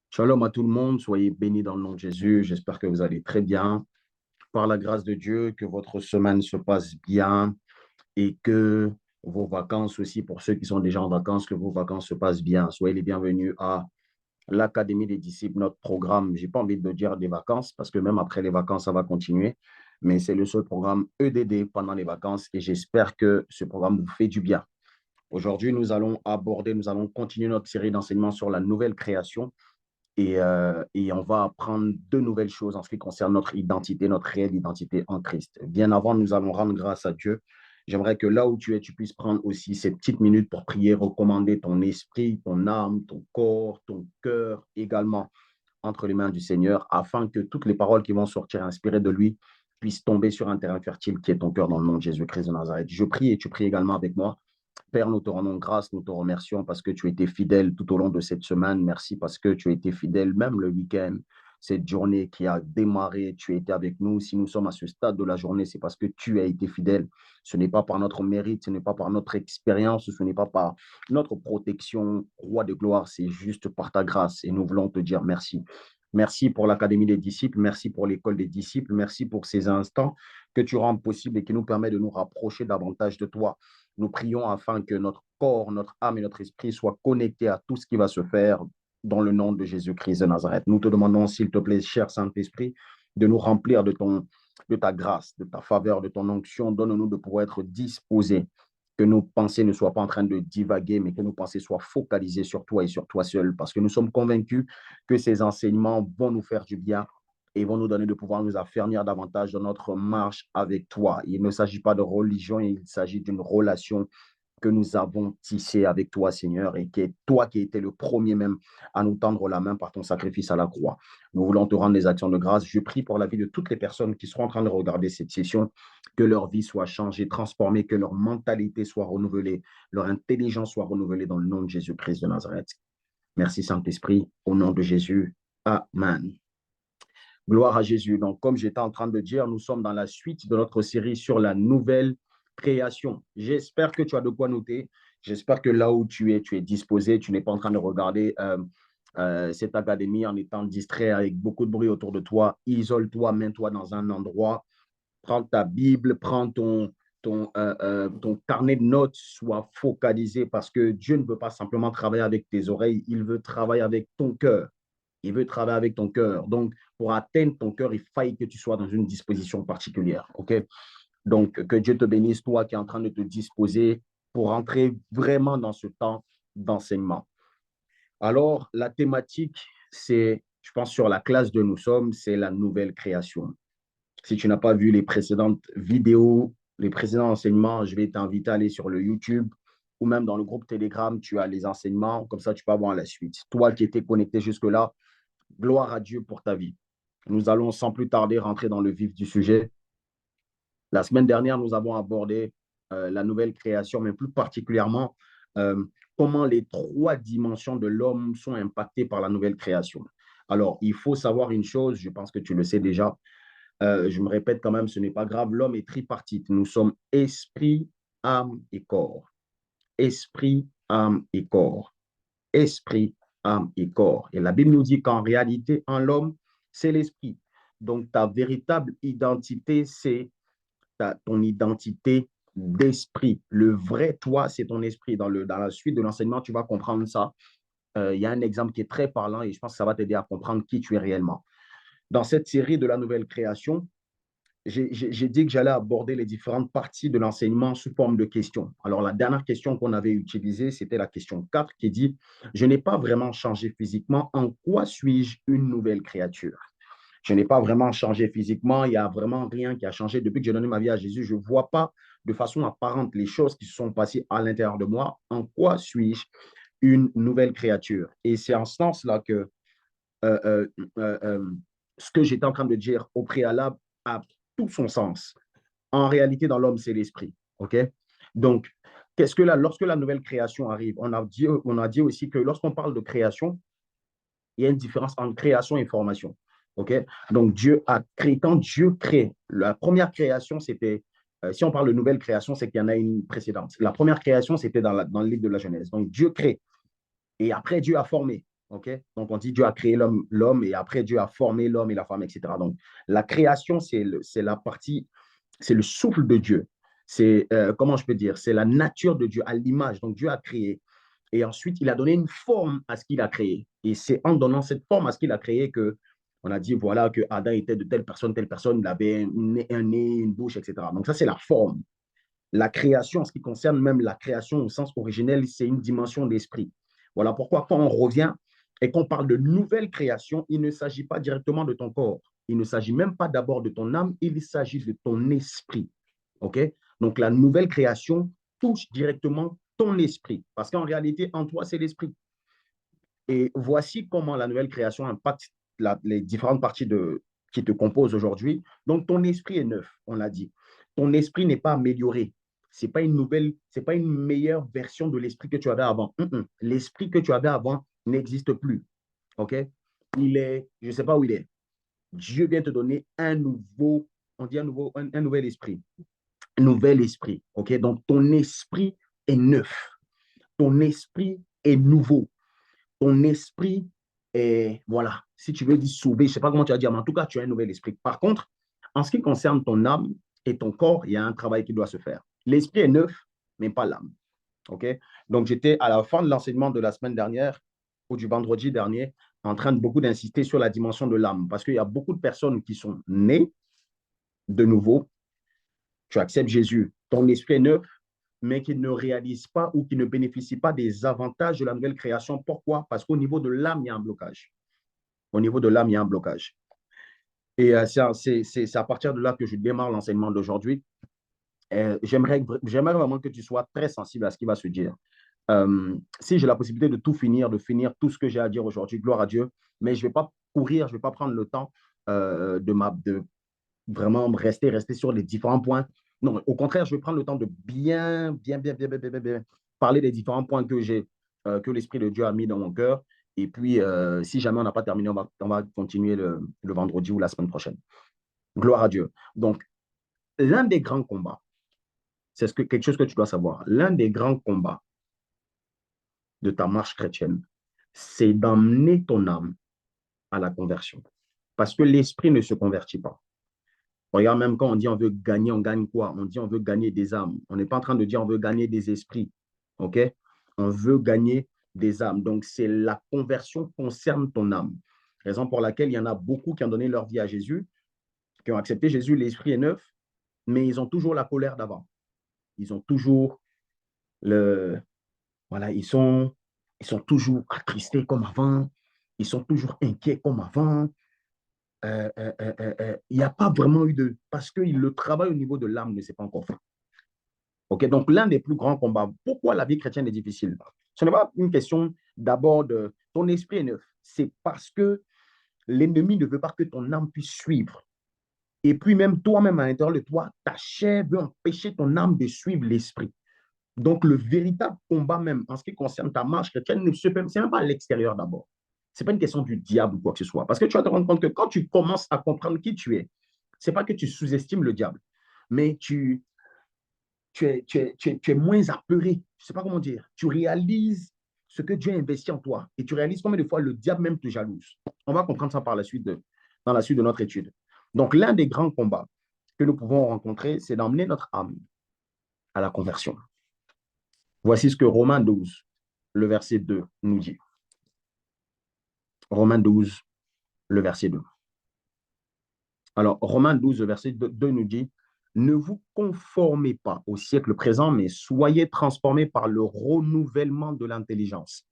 Shalom à tout le monde, soyez bénis dans le nom de Jésus. J'espère que vous allez très bien. Par la grâce de Dieu, que votre semaine se passe bien et que vos vacances aussi, pour ceux qui sont déjà en vacances, que vos vacances se passent bien. Soyez les bienvenus à l'Académie des disciples, notre programme. Je n'ai pas envie de dire des vacances parce que même après les vacances, ça va continuer. Mais c'est le seul programme EDD pendant les vacances et j'espère que ce programme vous fait du bien. Aujourd'hui, nous allons continuer notre série d'enseignements sur la nouvelle création. Et on va apprendre deux nouvelles choses en ce qui concerne notre identité, notre réelle identité en Christ. Bien avant, nous allons rendre grâce à Dieu. J'aimerais que là où tu es, tu puisses prendre aussi ces petites minutes pour prier, recommander ton esprit, ton âme, ton corps, ton cœur également entre les mains du Seigneur, afin que toutes les paroles qui vont sortir inspirées de lui puissent tomber sur un terrain fertile qui est ton cœur dans le nom de Jésus-Christ de Nazareth. Je prie et tu pries également avec moi. Père, nous te rendons grâce, nous te remercions parce que tu as été fidèle tout au long de cette semaine. Merci parce que tu as été fidèle même le week-end. Cette journée qui a démarré, tu as été avec nous. Si nous sommes à ce stade de la journée, c'est parce que tu as été fidèle. Ce n'est pas par notre mérite, ce n'est pas par notre expérience, ce n'est pas par notre protection, roi de gloire, c'est juste par ta grâce. Et nous voulons te dire merci. Merci pour l'Académie des disciples, merci pour l'école des disciples, merci pour ces instants que tu rends possible et qui nous permet de nous rapprocher davantage de toi. Nous prions afin que notre corps, notre âme et notre esprit soient connectés à tout ce qui va se faire dans le nom de Jésus-Christ de Nazareth. Nous te demandons, s'il te plaît, cher Saint-Esprit, de nous remplir de ta grâce, de ta faveur, de ton onction. Donne-nous de pouvoir être disposés, que nos pensées ne soient pas en train de divaguer, mais que nos pensées soient focalisées sur toi et sur toi seul, parce que nous sommes convaincus que ces enseignements vont nous faire du bien et vont nous donner de pouvoir nous affermir davantage dans notre marche avec toi. Il ne s'agit pas de religion, il s'agit d'une relation que nous avons tissée avec toi, Seigneur, et qui est toi qui étais le premier même à nous tendre la main par ton sacrifice à la croix. Nous voulons te rendre des actions de grâce. Je prie pour la vie de toutes les personnes qui seront en train de regarder cette session, que leur vie soit changée, transformée, que leur mentalité soit renouvelée, leur intelligence soit renouvelée dans le nom de Jésus-Christ de Nazareth. Merci, Saint-Esprit, au nom de Jésus. Amen. Gloire à Jésus. Donc, comme j'étais en train de dire, nous sommes dans la suite de notre série sur la nouvelle création. J'espère que tu as de quoi noter. J'espère que là où tu es disposé, tu n'es pas en train de regarder cette académie en étant distrait avec beaucoup de bruit autour de toi. Isole-toi, mets-toi dans un endroit, prends ta Bible, prends ton carnet de notes, sois focalisé parce que Dieu ne veut pas simplement travailler avec tes oreilles, il veut travailler avec ton cœur. Il veut travailler avec ton cœur. Donc, pour atteindre ton cœur, il faille que tu sois dans une disposition particulière. OK? Donc, que Dieu te bénisse, toi qui es en train de te disposer pour entrer vraiment dans ce temps d'enseignement. Alors, la thématique, c'est, je pense, sur la classe de nous sommes, c'est la nouvelle création. Si tu n'as pas vu les précédentes vidéos, les précédents enseignements, je vais t'inviter à aller sur le YouTube ou même dans le groupe Telegram, tu as les enseignements, comme ça tu peux avoir la suite. Toi qui étais connecté jusque-là, gloire à Dieu pour ta vie. Nous allons sans plus tarder rentrer dans le vif du sujet. La semaine dernière, nous avons abordé la nouvelle création, mais plus particulièrement euh, comment les trois dimensions de l'homme sont impactées par la nouvelle création. Alors, il faut savoir une chose, je pense que tu le sais déjà, je me répète quand même, ce n'est pas grave, l'homme est tripartite. Nous sommes esprit, âme et corps. Esprit, âme et corps. Esprit, âme et corps. Et la Bible nous dit qu'en réalité, en l'homme, c'est l'esprit. Donc, ta véritable identité, c'est ton identité d'esprit. Le vrai toi, c'est ton esprit. Dans la suite de l'enseignement, tu vas comprendre ça. Il y a un exemple qui est très parlant et je pense que ça va t'aider à comprendre qui tu es réellement. Dans cette série de la nouvelle création, j'ai dit que j'allais aborder les différentes parties de l'enseignement sous forme de questions. Alors, la dernière question qu'on avait utilisée, c'était la question 4 qui dit, je n'ai pas vraiment changé physiquement, en quoi suis-je une nouvelle créature? Je n'ai pas vraiment changé physiquement, il n'y a vraiment rien qui a changé. Depuis que j'ai donné ma vie à Jésus, je ne vois pas de façon apparente les choses qui se sont passées à l'intérieur de moi. En quoi suis-je une nouvelle créature? Et c'est en ce sens-là que euh, euh, euh, euh, ce que j'étais en train de dire au préalable a tout son sens. En réalité, dans l'homme, c'est l'esprit. OK? Donc, lorsque la nouvelle création arrive, on a dit aussi que lorsqu'on parle de création, il y a une différence entre création et formation. OK? Donc, Dieu a créé, quand Dieu crée, la première création, c'était, si on parle de nouvelle création, c'est qu'il y en a une précédente. La première création, c'était dans le livre de la Genèse. Donc, Dieu crée. Et après, Dieu a formé. OK? Donc, on dit Dieu a créé l'homme et après, Dieu a formé l'homme et la femme, etc. Donc, la création, c'est la partie, c'est le souffle de Dieu. C'est, comment je peux dire, c'est la nature de Dieu à l'image. Donc, Dieu a créé. Et ensuite, il a donné une forme à ce qu'il a créé. Et c'est en donnant cette forme à ce qu'il a créé que on a dit, voilà, que Adam était de telle personne, il avait un nez, une bouche, etc. Donc, ça, c'est la forme. La création, en ce qui concerne même la création au sens originel, c'est une dimension d'esprit. Voilà pourquoi quand on revient et qu'on parle de nouvelle création, il ne s'agit pas directement de ton corps. Il ne s'agit même pas d'abord de ton âme, il s'agit de ton esprit. OK? Donc la nouvelle création touche directement ton esprit. Parce qu'en réalité, en toi, c'est l'esprit. Et voici comment la nouvelle création impacte les différentes parties qui te composent aujourd'hui. Donc, ton esprit est neuf, on l'a dit. Ton esprit n'est pas amélioré. Ce n'est pas une nouvelle, c'est pas une meilleure version de l'esprit que tu avais avant. L'esprit que tu avais avant n'existe plus. OK? Je ne sais pas où il est. Dieu vient te donner un nouveau, on dit un nouvel esprit. Un nouvel esprit. OK? Donc, ton esprit est neuf. Ton esprit est nouveau. Ton esprit est, voilà, si tu veux dire sauvé, je ne sais pas comment tu vas dire, mais en tout cas, tu as un nouvel esprit. Par contre, en ce qui concerne ton âme et ton corps, il y a un travail qui doit se faire. L'esprit est neuf, mais pas l'âme. OK? Donc, j'étais à la fin de l'enseignement de la semaine dernière ou du vendredi dernier en train de beaucoup d'insister sur la dimension de l'âme parce qu'il y a beaucoup de personnes qui sont nées de nouveau. Tu acceptes Jésus, ton esprit est neuf, mais qui ne réalisent pas ou qui ne bénéficient pas des avantages de la nouvelle création. Pourquoi? Parce qu'au niveau de l'âme, il y a un blocage. Au niveau de l'âme, il y a un blocage. Et c'est à partir de là que je démarre l'enseignement d'aujourd'hui. J'aimerais vraiment que tu sois très sensible à ce qui va se dire. Si j'ai la possibilité de finir tout ce que j'ai à dire aujourd'hui, gloire à Dieu, mais je ne vais pas courir, je ne vais pas prendre le temps de vraiment rester sur les différents points. Non, au contraire, je vais prendre le temps de bien parler des différents points que l'Esprit de Dieu a mis dans mon cœur. Et puis, si jamais on n'a pas terminé, on va continuer le vendredi ou la semaine prochaine. Gloire à Dieu. Donc, l'un des grands combats, quelque chose que tu dois savoir, l'un des grands combats de ta marche chrétienne, c'est d'emmener ton âme à la conversion. Parce que l'esprit ne se convertit pas. Regarde, même quand on dit on veut gagner, on gagne quoi? On dit on veut gagner des âmes. On n'est pas en train de dire on veut gagner des esprits. OK? On veut gagner des âmes. Donc, c'est la conversion concerne ton âme. Raison pour laquelle il y en a beaucoup qui ont donné leur vie à Jésus, qui ont accepté Jésus, l'esprit est neuf, mais ils ont toujours la colère d'avant. Ils ont toujours le. Voilà, ils sont toujours attristés comme avant. Ils sont toujours inquiets comme avant. Il n'y a pas vraiment eu de. Parce que le travail au niveau de l'âme ne s'est pas encore fait. OK? Donc, l'un des plus grands combats, pourquoi la vie chrétienne est difficile? Ce n'est pas une question d'abord de ton esprit est neuf. C'est parce que l'ennemi ne veut pas que ton âme puisse suivre. Et puis, même toi-même, à l'intérieur de toi, ta chair veut empêcher ton âme de suivre l'esprit. Donc, le véritable combat, même en ce qui concerne ta marche chrétienne, ce n'est même pas à l'extérieur d'abord. Ce n'est pas une question du diable ou quoi que ce soit. Parce que tu vas te rendre compte que quand tu commences à comprendre qui tu es, ce n'est pas que tu sous-estimes le diable, mais tu es moins apeuré. Je ne sais pas comment dire. Tu réalises ce que Dieu a investi en toi et tu réalises combien de fois le diable même te jalouse. On va comprendre ça dans la suite de notre étude. Donc, l'un des grands combats que nous pouvons rencontrer, c'est d'emmener notre âme à la conversion. Voici ce que Romains 12, le verset 2, nous dit. Romains 12, le verset 2. Alors, Romains 12, le verset 2 nous dit, ne vous conformez pas au siècle présent, mais soyez transformés par le renouvellement de l'intelligence,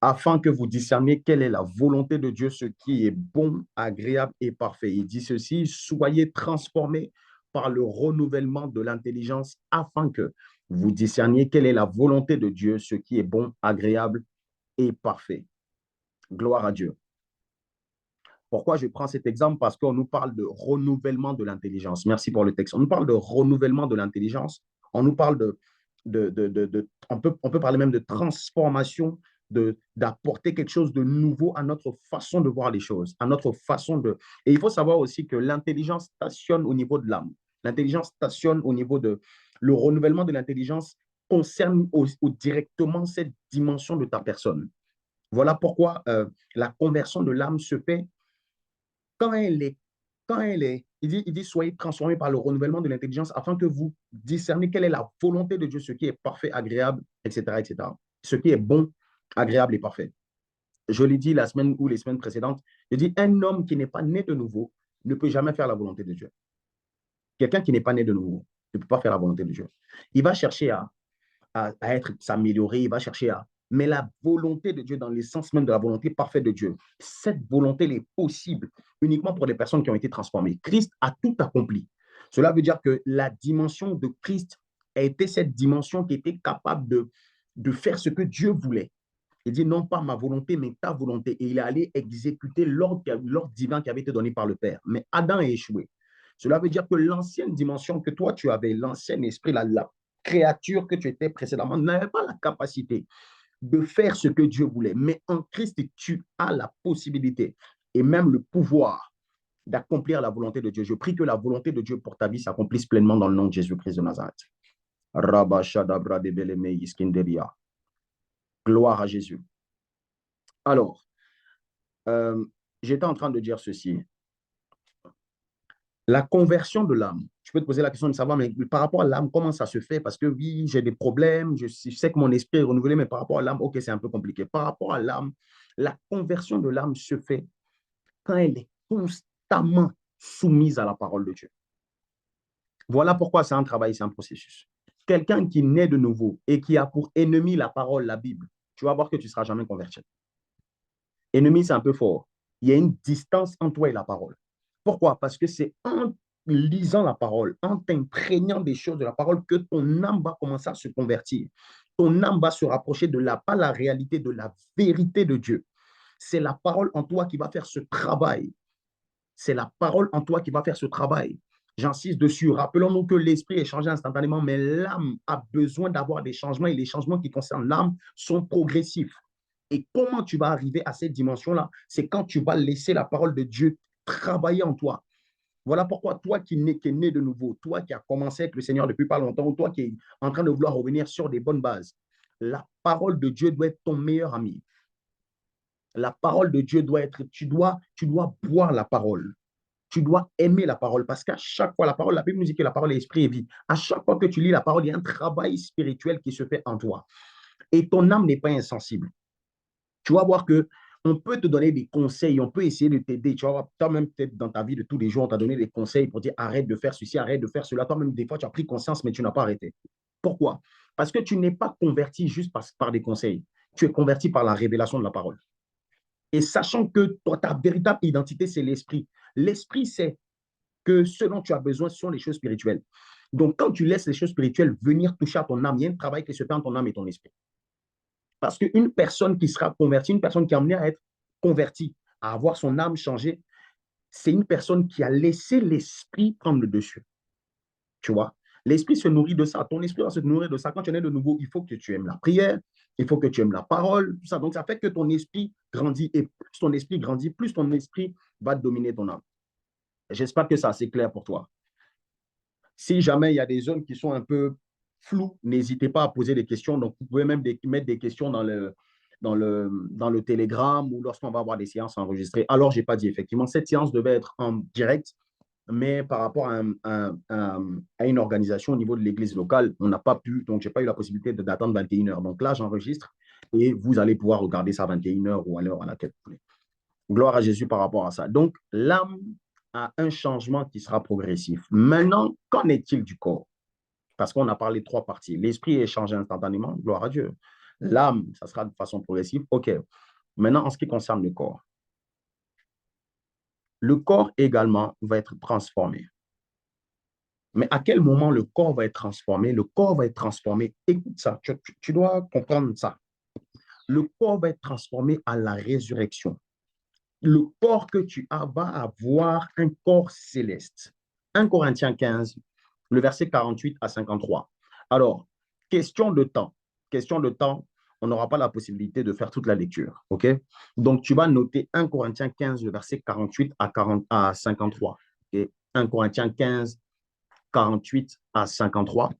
afin que vous discerniez quelle est la volonté de Dieu, ce qui est bon, agréable et parfait. Il dit ceci, soyez transformés par le renouvellement de l'intelligence, afin que vous discerniez quelle est la volonté de Dieu, ce qui est bon, agréable et parfait. Gloire à Dieu. Pourquoi je prends cet exemple? Parce qu'on nous parle de renouvellement de l'intelligence. Merci pour le texte. On nous parle de renouvellement de l'intelligence. On nous parle on peut parler même de transformation, d'apporter quelque chose de nouveau à notre façon de voir les choses, à notre façon de. Et il faut savoir aussi que l'intelligence stationne au niveau de l'âme. L'intelligence stationne au niveau de. Le renouvellement de l'intelligence concerne directement cette dimension de ta personne. Voilà pourquoi la conversion de l'âme se fait quand il dit, soyez transformés par le renouvellement de l'intelligence afin que vous discerniez quelle est la volonté de Dieu, ce qui est parfait, agréable, etc., etc. Ce qui est bon, agréable et parfait. Je l'ai dit la semaine ou les semaines précédentes, je dis, un homme qui n'est pas né de nouveau ne peut jamais faire la volonté de Dieu. Quelqu'un qui n'est pas né de nouveau ne peut pas faire la volonté de Dieu. Il va chercher à être, s'améliorer, il va chercher à... Mais la volonté de Dieu, dans l'essence même de la volonté parfaite de Dieu, cette volonté, elle est possible uniquement pour les personnes qui ont été transformées. Christ a tout accompli. Cela veut dire que la dimension de Christ a été cette dimension qui était capable de faire ce que Dieu voulait. Il dit non pas ma volonté, mais ta volonté. Et il est allé exécuter l'ordre divin qui avait été donné par le Père. Mais Adam a échoué. Cela veut dire que l'ancienne dimension que toi tu avais, l'ancien esprit, la créature que tu étais précédemment, n'avait pas la capacité de faire ce que Dieu voulait. Mais en Christ, tu as la possibilité et même le pouvoir d'accomplir la volonté de Dieu. Je prie que la volonté de Dieu pour ta vie s'accomplisse pleinement dans le nom de Jésus-Christ de Nazareth. Gloire à Jésus. Alors, j'étais en train de dire ceci. La conversion de l'âme. Je peux te poser la question de savoir, mais par rapport à l'âme, comment ça se fait? Parce que oui, j'ai des problèmes, je sais que mon esprit est renouvelé, mais par rapport à l'âme, ok, c'est un peu compliqué. Par rapport à l'âme, la conversion de l'âme se fait quand elle est constamment soumise à la parole de Dieu. Voilà pourquoi c'est un travail, c'est un processus. Quelqu'un qui naît de nouveau et qui a pour ennemi la parole, la Bible, tu vas voir que tu ne seras jamais converti. Ennemi, c'est un peu fort. Il y a une distance entre toi et la parole. Pourquoi? Parce que c'est en lisant la parole, en t'imprégnant des choses de la parole, que ton âme va commencer à se convertir. Ton âme va se rapprocher de pas la réalité, de la vérité de Dieu. C'est la parole en toi qui va faire ce travail. C'est la parole en toi qui va faire ce travail. J'insiste dessus. Rappelons-nous que l'esprit est changé instantanément, mais l'âme a besoin d'avoir des changements et les changements qui concernent l'âme sont progressifs. Et comment tu vas arriver à cette dimension-là? C'est quand tu vas laisser la parole de Dieu travailler en toi. Voilà pourquoi toi qui es né de nouveau, toi qui as commencé avec le Seigneur depuis pas longtemps, ou toi qui es en train de vouloir revenir sur des bonnes bases, la parole de Dieu doit être ton meilleur ami. La parole de Dieu doit être, tu dois boire la parole. Tu dois aimer la parole parce qu'à chaque fois, la parole, la Bible nous dit que la parole est esprit et vie. À chaque fois que tu lis la parole, il y a un travail spirituel qui se fait en toi. Et ton âme n'est pas insensible. Tu vas voir que on peut te donner des conseils, on peut essayer de t'aider. Tu vois, toi-même, peut-être dans ta vie de tous les jours, on t'a donné des conseils pour dire arrête de faire ceci, arrête de faire cela. Toi-même, des fois, tu as pris conscience, mais tu n'as pas arrêté. Pourquoi? Parce que tu n'es pas converti juste par des conseils. Tu es converti par la révélation de la parole. Et sachant que toi, ta véritable identité, c'est l'esprit. L'esprit, c'est que ce dont tu as besoin, ce sont les choses spirituelles. Donc, quand tu laisses les choses spirituelles venir toucher à ton âme, il y a un travail qui se fait entre ton âme et ton esprit. Parce qu'une personne qui sera convertie, une personne qui est amenée à être convertie, à avoir son âme changée, c'est une personne qui a laissé l'esprit prendre le dessus. Tu vois? L'esprit se nourrit de ça. Ton esprit va se nourrir de ça. Quand tu es né de nouveau, il faut que tu aimes la prière, il faut que tu aimes la parole, tout ça. Donc, ça fait que ton esprit grandit. Et plus ton esprit grandit, plus ton esprit va dominer ton âme. J'espère que ça, c'est clair pour toi. Si jamais il y a des zones qui sont un peu floues, n'hésitez pas à poser des questions. Donc, vous pouvez même mettre des questions dans le Telegram ou lorsqu'on va avoir des séances enregistrées. Alors, je n'ai pas dit, effectivement, cette séance devait être en direct, mais par rapport à une organisation au niveau de l'église locale, on n'a pas pu, donc je n'ai pas eu la possibilité d'attendre 21 heures. Donc là, j'enregistre et vous allez pouvoir regarder ça à 21 heures ou à l'heure à laquelle vous voulez. Gloire à Jésus par rapport à ça. Donc, l'âme a un changement qui sera progressif. Maintenant, qu'en est-il du corps? Parce qu'on a parlé de trois parties. L'esprit est changé instantanément, gloire à Dieu. L'âme, ça sera de façon progressive. OK. Maintenant, en ce qui concerne le corps également va être transformé. Mais à quel moment le corps va être transformé? Le corps va être transformé. Écoute ça, tu dois comprendre ça. Le corps va être transformé à la résurrection. Le corps que tu as va avoir un corps céleste. 1 Corinthiens 15, le verset 48 à 53. Alors, question de temps. Question de temps, on n'aura pas la possibilité de faire toute la lecture. OK? Donc, tu vas noter 1 Corinthiens 15, le verset 48 à 53. Okay? 1 Corinthiens 15, 48 à 53.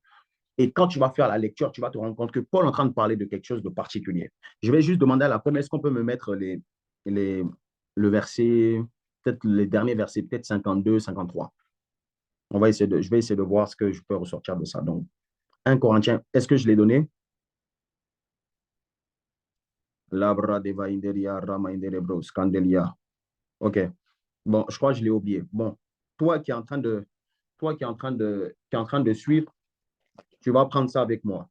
Et quand tu vas faire la lecture, tu vas te rendre compte que Paul est en train de parler de quelque chose de particulier. Je vais juste demander à la première, est-ce qu'on peut me mettre les, le verset, peut-être les derniers versets, peut-être 52, 53. Je vais essayer de voir ce que je peux ressortir de ça. Donc, 1 Corinthiens, est-ce que je l'ai donné? Labra deva inderia, rama inderebros, candelia. OK. Bon, je crois que je l'ai oublié. Bon, toi qui es en train de, toi qui est en train de suivre, tu vas prendre ça avec moi.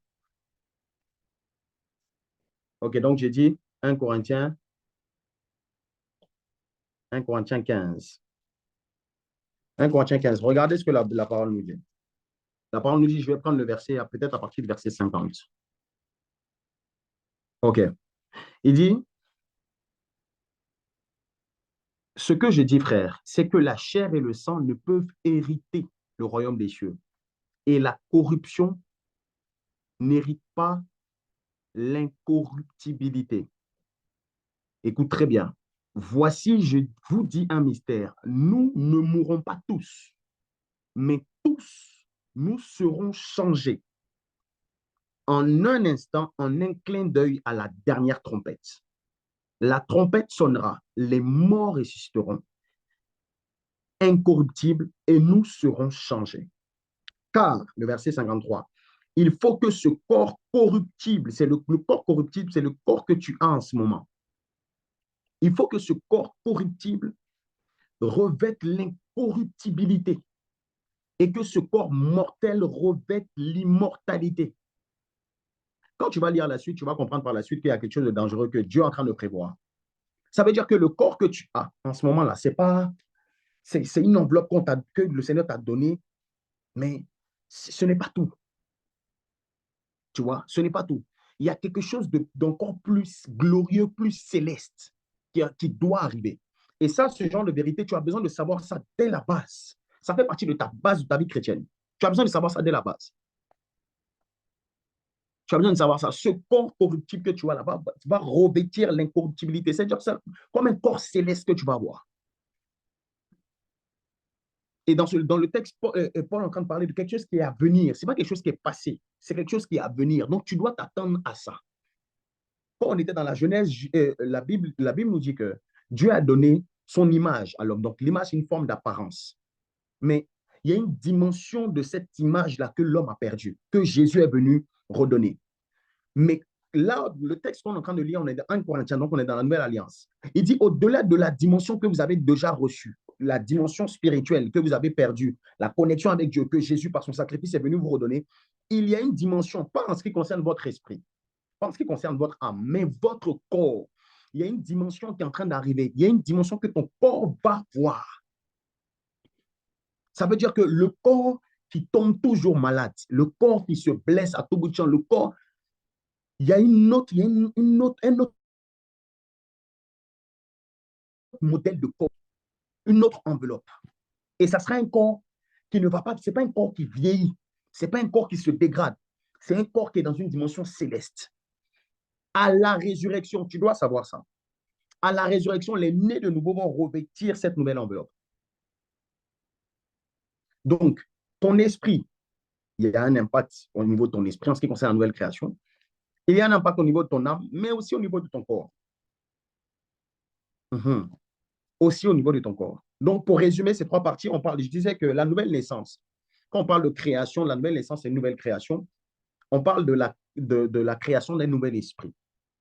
OK, donc j'ai dit 1 Corinthiens, 1 Corinthiens 15. 1 Corinthiens 15. Regardez ce que la parole nous dit. La parole nous dit, je vais prendre le verset, peut-être à partir du verset 50. OK. Il dit, ce que je dis, frère, c'est que la chair et le sang ne peuvent hériter le royaume des cieux. Et la corruption n'hérite pas l'incorruptibilité. Écoute très bien. Voici, je vous dis un mystère. Nous ne mourrons pas tous, mais tous, nous serons changés en un instant, en un clin d'œil à la dernière trompette. La trompette sonnera, les morts ressusciteront, incorruptibles, et nous serons changés. Car, le verset 53, il faut que ce corps corruptible, c'est le corps corruptible, c'est le corps que tu as en ce moment. Il faut que ce corps corruptible revête l'incorruptibilité et que ce corps mortel revête l'immortalité. Quand tu vas lire la suite, tu vas comprendre par la suite qu'il y a quelque chose de dangereux que Dieu est en train de prévoir. Ça veut dire que le corps que tu as en ce moment-là, c'est une enveloppe que le Seigneur t'a donnée, mais ce n'est pas tout. Tu vois, ce n'est pas tout. Il y a quelque chose d'encore plus glorieux, plus céleste qui doit arriver. Et ça, ce genre de vérité, tu as besoin de savoir ça dès la base. Ça fait partie de ta base, de ta vie chrétienne. Tu as besoin de savoir ça dès la base. Tu as besoin de savoir ça. Ce corps corruptible que tu as là-bas va revêtir l'incorruptibilité. C'est-à-dire ça, comme un corps céleste que tu vas avoir. Et dans le texte, Paul est en train de parler de quelque chose qui est à venir. Ce n'est pas quelque chose qui est passé, c'est quelque chose qui est à venir. Donc, tu dois t'attendre à ça. Quand on était dans la Genèse, la Bible nous dit que Dieu a donné son image à l'homme. Donc, l'image, c'est une forme d'apparence. Mais il y a une dimension de cette image-là que l'homme a perdue, que Jésus est venu redonner. Mais là, le texte qu'on est en train de lire, on est dans 1 Corinthiens, donc on est dans la Nouvelle Alliance. Il dit, au-delà de la dimension que vous avez déjà reçue, la dimension spirituelle que vous avez perdue, la connexion avec Dieu, que Jésus, par son sacrifice, est venu vous redonner, il y a une dimension, pas en ce qui concerne votre esprit, pas en ce qui concerne votre âme, mais votre corps. Il y a une dimension qui est en train d'arriver. Il y a une dimension que ton corps va voir. Ça veut dire que le corps qui tombe toujours malade, le corps qui se blesse à tout bout de champ, le corps, il y a un autre modèle de corps, une autre enveloppe. Et ça sera un corps qui ne va pas, ce n'est pas un corps qui vieillit, ce n'est pas un corps qui se dégrade, c'est un corps qui est dans une dimension céleste. À la résurrection, tu dois savoir ça. À la résurrection, les nés de nouveau vont revêtir cette nouvelle enveloppe. Donc, ton esprit, il y a un impact au niveau de ton esprit en ce qui concerne la nouvelle création. Il y a un impact au niveau de ton âme, mais aussi au niveau de ton corps. Aussi au niveau de ton corps. Donc, pour résumer ces trois parties, je disais que la nouvelle naissance, quand on parle de création, la nouvelle naissance et une nouvelle création, on parle de la création d'un nouvel esprit,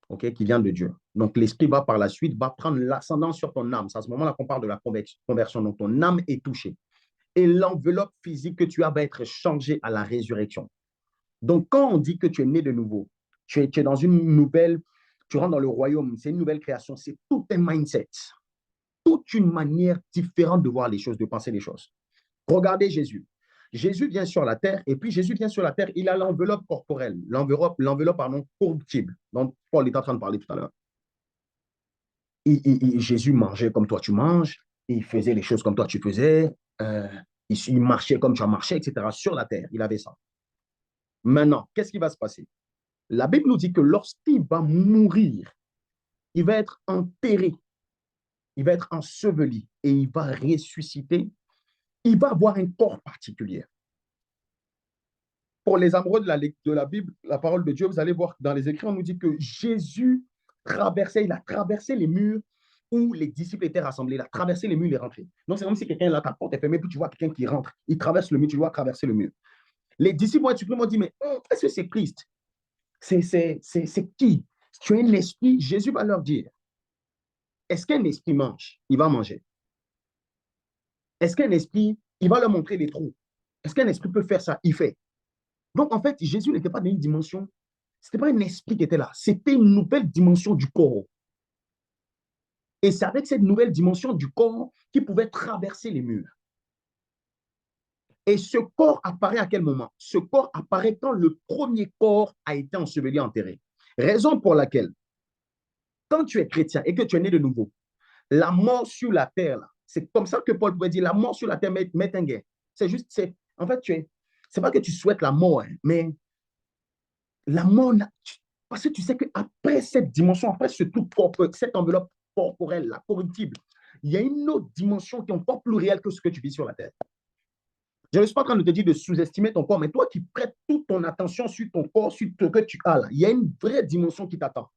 okay, qui vient de Dieu. Donc, l'esprit va par la suite, va prendre l'ascendant sur ton âme. C'est à ce moment-là qu'on parle de la conversion. Donc, ton âme est touchée. Et l'enveloppe physique que tu as va être changée à la résurrection. Donc, quand on dit que tu es né de nouveau, tu es dans une nouvelle, tu rentres dans le royaume, c'est une nouvelle création, c'est tout un mindset, toute une manière différente de voir les choses, de penser les choses. Regardez Jésus. Jésus vient sur la terre, et puis Jésus vient sur la terre, il a l'enveloppe corporelle, l'enveloppe pardon, corruptible, dont Paul est en train de parler tout à l'heure. Jésus mangeait comme toi tu manges, il faisait les choses comme toi tu faisais, il marchait comme tu as marché, etc. Sur la terre, il avait ça. Maintenant, qu'est-ce qui va se passer? La Bible nous dit que lorsqu'il va mourir, il va être enterré, il va être enseveli et il va ressusciter. Il va avoir un corps particulier. Pour les amoureux de la Bible, la parole de Dieu, vous allez voir dans les écrits, on nous dit que Jésus il a traversé les murs où les disciples étaient rassemblés. Il a traversé les murs, il est rentré. Donc, c'est comme si quelqu'un là, ta porte est fermée, puis tu vois quelqu'un qui rentre. Il traverse le mur, tu dois traverser le mur. Les disciples vont être surpris, vont dire, mais est-ce que c'est Christ? C'est qui? Tu es un esprit. Jésus va leur dire, est-ce qu'un esprit mange? Il va manger. Est-ce qu'un esprit, il va leur montrer les trous? Est-ce qu'un esprit peut faire ça? Il fait. Donc, en fait, Jésus n'était pas dans une dimension, ce n'était pas un esprit qui était là, c'était une nouvelle dimension du corps. Et c'est avec cette nouvelle dimension du corps qu'il pouvait traverser les murs. Et ce corps apparaît à quel moment? Ce corps apparaît quand le premier corps a été enseveli, enterré. Raison pour laquelle, quand tu es chrétien et que tu es né de nouveau, la mort sur la terre, c'est comme ça que Paul pouvait dire, la mort sur la terre m'est un gain. C'est juste, en fait, c'est pas que tu souhaites la mort, hein, mais la mort, parce que tu sais qu'après cette dimension, après cette enveloppe corporelle, la corruptible, il y a une autre dimension qui est encore plus réelle que ce que tu vis sur la terre. Je ne suis pas en train de te dire de sous-estimer ton corps, mais toi qui prêtes toute ton attention sur ton corps, sur ce que tu as là, il y a une vraie dimension qui t'attend.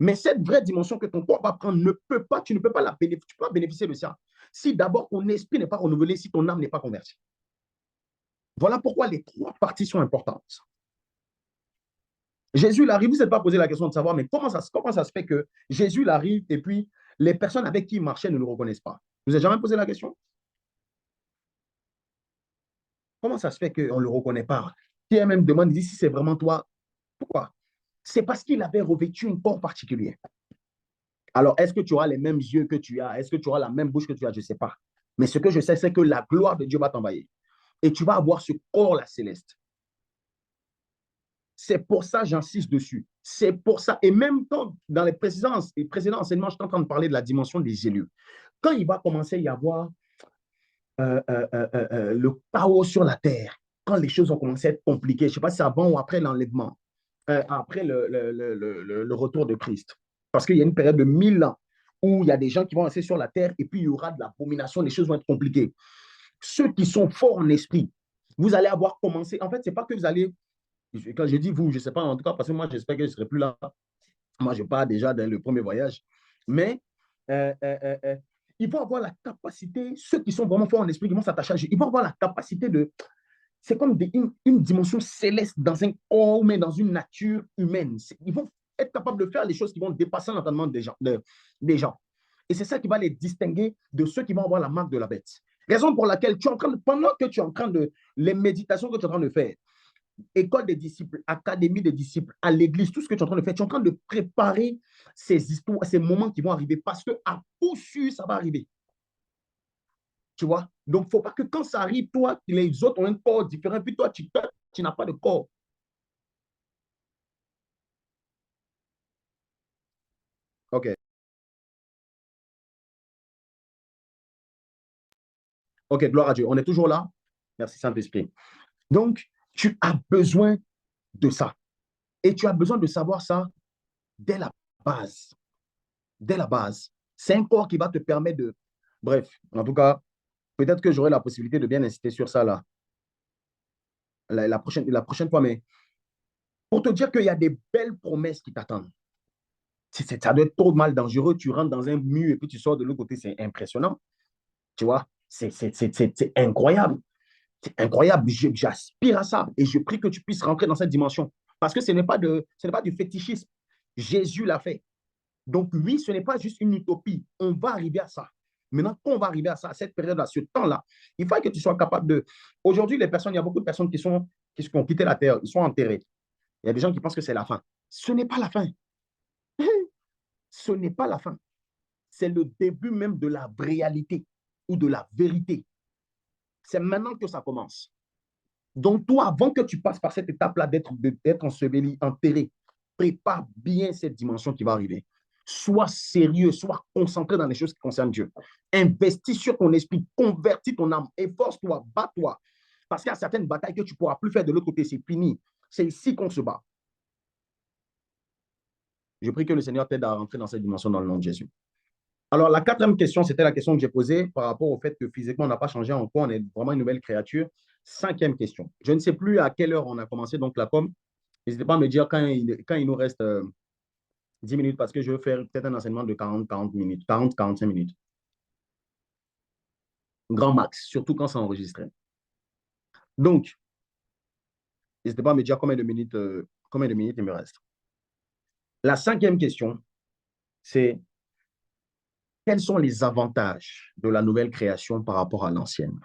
Mais cette vraie dimension que ton corps va prendre, tu ne peux pas bénéficier de ça. Si d'abord ton esprit n'est pas renouvelé, si ton âme n'est pas convertie. Voilà pourquoi les trois parties sont importantes. Jésus, il arrive, vous ne s'est pas posé la question de savoir, mais comment ça se fait que Jésus, il arrive et puis les personnes avec qui il marchait ne le reconnaissent pas? Vous n'avez jamais posé la question? Comment ça se fait qu'on ne le reconnaît pas? Pierre même demande, il dit, si c'est vraiment toi, pourquoi? C'est parce qu'il avait revêtu un corps particulier. Alors, est-ce que tu auras les mêmes yeux que tu as? Est-ce que tu auras la même bouche que tu as? Je ne sais pas. Mais ce que je sais, c'est que la gloire de Dieu va t'envahir. Et tu vas avoir ce corps-là céleste. C'est pour ça que j'insiste dessus. C'est pour ça. Et même quand, dans les précédents enseignements, je suis en train de parler de la dimension des élus. Quand il va commencer à y avoir le chaos sur la terre, quand les choses ont commencé à être compliquées, je ne sais pas si c'est avant ou après l'enlèvement, après le retour de Christ. Parce qu'il y a une période de 1000 ans où il y a des gens qui vont rester sur la terre et puis il y aura de l'abomination, les choses vont être compliquées. Ceux qui sont forts en esprit, vous allez avoir commencé. En fait, ce n'est pas que vous allez. Quand je dis vous, je ne sais pas, en tout cas, parce que moi, j'espère que je ne serai plus là. Moi, je pars déjà dans le premier voyage. Mais euh, euh, euh, euh, ils vont avoir la capacité, ceux qui sont vraiment forts en esprit, qui vont s'attacher à Dieu, ils vont avoir la capacité de. C'est comme une dimension céleste dans un corps, mais dans une nature humaine. Ils vont être capables de faire les choses qui vont dépasser l'entendement des gens. Et c'est ça qui va les distinguer de ceux qui vont avoir la marque de la bête. Raison pour laquelle pendant que tu es en train de, les méditations que tu es en train de faire, école des disciples, académie des disciples, à l'église, tout ce que tu es en train de faire, tu es en train de préparer ces histoires, ces moments qui vont arriver parce que à coup sûr, ça va arriver. Tu vois? Donc, il ne faut pas que quand ça arrive, toi, les autres ont un corps différent, puis toi, tu n'as pas de corps. OK. OK, gloire à Dieu. On est toujours là. Merci, Saint-Esprit. Donc, tu as besoin de ça. Et tu as besoin de savoir ça dès la base. Dès la base. C'est un corps qui va te permettre de. Bref, en tout cas, peut-être que j'aurai la possibilité de bien insister sur ça là, la prochaine fois. Mais pour te dire qu'il y a des belles promesses qui t'attendent. Ça doit être trop mal dangereux. Tu rentres dans un mur et puis tu sors de l'autre côté. C'est impressionnant. Tu vois? C'est incroyable. C'est incroyable. J'aspire à ça et je prie que tu puisses rentrer dans cette dimension. Parce que ce n'est pas du fétichisme. Jésus l'a fait. Donc, oui, ce n'est pas juste une utopie. On va arriver à ça. Maintenant, quand on va arriver à ça, à cette période-là, ce temps-là, il faut que tu sois capable de. Aujourd'hui, il y a beaucoup de personnes qui ont quitté la terre, ils sont enterrés. Il y a des gens qui pensent que c'est la fin. Ce n'est pas la fin. Ce n'est pas la fin. C'est le début même de la réalité ou de la vérité. C'est maintenant que ça commence. Donc, toi, avant que tu passes par cette étape-là d'être enseveli, enterré, prépare bien cette dimension qui va arriver. Sois sérieux, sois concentré dans les choses qui concernent Dieu. Investis sur ton esprit, convertis ton âme, efforce-toi, bats-toi. Parce qu'il y a certaines batailles que tu ne pourras plus faire de l'autre côté, c'est fini. C'est ici qu'on se bat. Je prie que le Seigneur t'aide à rentrer dans cette dimension dans le nom de Jésus. Alors, la quatrième question, c'était la question que j'ai posée par rapport au fait que physiquement, on n'a pas changé en quoi, on est vraiment une nouvelle créature. 5e question. Je ne sais plus à quelle heure on a commencé donc la pomme. N'hésitez pas à me dire quand il nous reste 10 minutes parce que je veux faire peut-être un enseignement de 40 minutes, 45 minutes. Grand max, surtout quand c'est enregistré. Donc, n'hésitez pas à me dire combien de minutes il me reste. La 5e question, c'est quels sont les avantages de la nouvelle création par rapport à l'ancienne?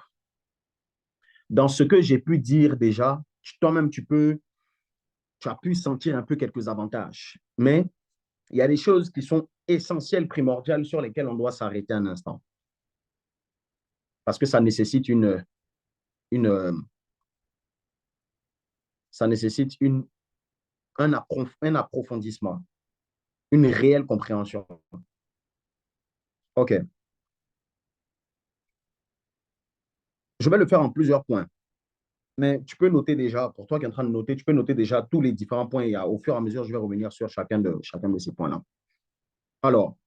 Dans ce que j'ai pu dire déjà, toi-même, tu as pu sentir un peu quelques avantages. Mais il y a des choses qui sont essentielles, primordiales, sur lesquelles on doit s'arrêter un instant. Parce que une, ça nécessite un approfondissement, une réelle compréhension. OK. Je vais le faire en plusieurs points. Mais tu peux noter déjà, pour toi qui es en train de noter, tu peux noter déjà tous les différents points et au fur et à mesure, je vais revenir sur chacun de ces points-là. Alors,